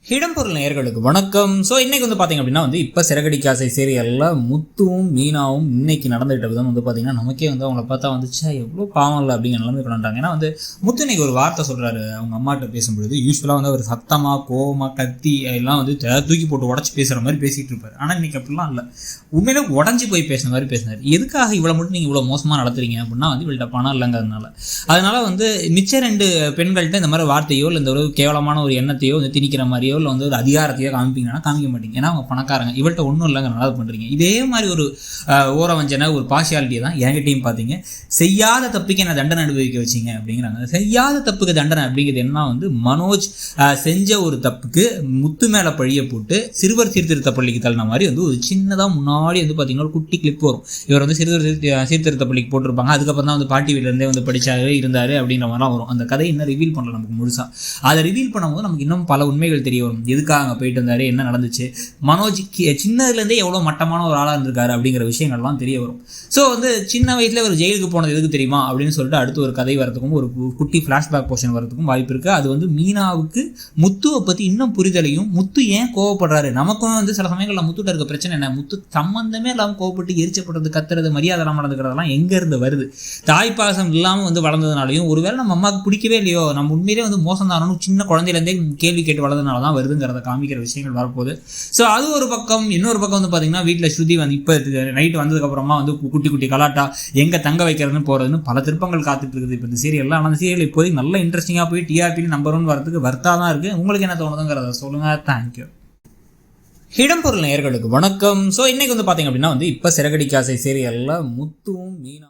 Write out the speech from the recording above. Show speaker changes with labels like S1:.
S1: இடம்பொருள் நேயர்களுக்கு வணக்கம். ஸோ இன்றைக்கி பார்த்தீங்க அப்படின்னா இப்போ சிறகடிக்க ஆசை சீரியலில் முத்துவும் மீனாவும் இன்னைக்கு நடந்துகிட்ட விதம் பார்த்தீங்கன்னா நமக்கே அவங்கள பார்த்தா வந்துச்சா எவ்வளோ பாவம் இல்லை அப்படிங்கிற நிலைமை கொண்டாண்டாங்க. ஏன்னா முத்து இன்னைக்கு ஒரு வார்த்தை சொல்கிறாரு அவங்க அம்மாட்ட பேசும்பொழுது. யூஸ்வலாக அவர் சத்தமாக கோவமாக கத்தி எல்லாம் தூக்கி போட்டு உடச்சி பேசுகிற மாதிரி பேசிகிட்டு இருப்பார். ஆனால் இன்றைக்கி அப்படிலாம் இல்லை, உண்மையிலே உடஞ்சி போய் பேசுகிற மாதிரி பேசினார். எதுக்காக இவ்வளோ மட்டும் நீங்கள் இவ்வளோ மோசமாக நடத்துறீங்க அப்படின்னா இவள்கிட்ட பணம் இல்லைங்கிறதுனால. அதனால் மிச்ச ரெண்டு பெண்கள்கிட்ட இந்த மாதிரி வார்த்தையோ இல்லை இந்த ஒரு கேவலமான ஒரு எண்ணத்தையோ திணிக்கிற மாதிரியோ இல்லை ஒரு அதிகாரத்தையோ காமிப்பீங்கன்னா காமிக்க மாட்டீங்க. ஏன்னா அவங்க பணக்காரங்க, இவள்கிட்ட ஒன்றும் இல்லைங்கிறனால பண்ணுறீங்க. இதே மாதிரி ஒரு ஓரவஞ்சனை ஒரு பார்ஷியாலிட்டியை தான் என்கிட்டையும் பார்த்தீங்க. செய்யாத தப்புக்கு என்ன தண்டனை அனுபவிக்க வச்சிங்க அப்படிங்கிறாங்க. செய்யாத தப்புக்கு தண்டனை அப்படிங்கிறது என்ன மனோஜ் செஞ்ச ஒரு தப்புக்கு முத்து மேலே பழிய போட்டு சிறுவர் சீர்திருத்த பள்ளிக்கு தள்ளின மாதிரி ஒரு சின்னதாக முன்னாடி பார்த்தீங்கன்னா ஒரு குட்டி கிளிப் வரும். இவர் சீர்திருத்த பள்ளிக்கு போட்டிருப்பாங்க. அதுக்கப்புறம் தான் பாட்டி வீட்டிலேருந்தே படிச்சாரு இருந்தார் அப்படின்ற மாதிரிலாம் வரும். அந்த கதையை இன்னும் ரிவீல் பண்ணல நமக்கு முழுசாக. அதை ரிவீல் பண்ணும்போது நமக்கு இன்னும் பல உண்மைகள் தெரிய வரும். எதுக்காக அங்கே போயிட்டு இருந்தாரு, என்ன நடந்துச்சு, மனோஜ் சின்னதுலேருந்தே எவ்வளோ மட்டமான ஒரு ஆளாக இருந்திருக்காரு அப்படிங்கிற விஷயங்கள்லாம் தெரிய வரும். ஸோ சின்ன வயசில் ஒரு ஜெயிலுக்கு போனது எதுக்கு தெரியுமா அப்படின்னு சொல்லிட்டு அடுத்து ஒரு கதை வரதுக்கும் ஒரு குட்டி ஃப்ளாஷ்பேக் போர்ஷன் வரதுக்கும் வாய்ப்பு இருக்குது. அது மீனாவுக்கு முத்துவை பற்றி இன்னும் புரிதலையும், முத்து ஏன் கோவப்படுறாரு, நமக்கும் சில சமயங்களில் முத்துட்ட இருக்க பிரச்சனை என்ன, முத்து சம்மந்தமே இல்லாமல் கோவப்பட்டு எரிச்சப்படுறது, கத்துறது, மரியாதை நடந்துக்கிறதெல்லாம் எங்கேருந்து வருது, தாய்ப்பாசம் இல்லாமல் வளர்ந்ததுனாலையும், ஒருவேளை நம்ம அம்மாவுக்கு பிடிக்கவே இல்லையோ, நம்ம உண்மையிலே மோசம் தானு சின்ன குழந்தையிலேருந்தே கேள்வி கேட்டு வளர்ந்ததுனால தான் வருதுங்கிறத காமிக்கிற விஷயங்கள் வரப்போகுது. ஸோ அது ஒரு பக்கம். இன்னொரு பக்கம் பார்த்தீங்கன்னா வீட்டில் ஸ்ருதி இப்போ நைட்டு வந்ததுக்கப்புறமா குட்டி குட்டி கலாட்டா எங்கே தங்க வைக்கிறதுன்னு போகிறதுன்னு பல திருப்பங்கள் காத்துட்டு இருக்குது இப்போ இந்த சீரியல்லாம். ஆனால் அந்த சீரியல் இப்போதைக்கு நல்ல இன்ட்ரெஸ்டிங்காக போய் டிஆர்பி நம்பர் 1 வரதுக்கு வர்த்தா தான் இருக்குது. உங்களுக்கு என்ன தோணுதுங்கிறத சொல்லுங்கள். தேங்க்யூ. இடம்பொருள் நேயர்களுக்கு வணக்கம். ஸோ இன்றைக்கி பார்த்தீங்க அப்படின்னா இப்போ சிறகடிக்க ஆசை சீரியலில் முத்துவும் மீனா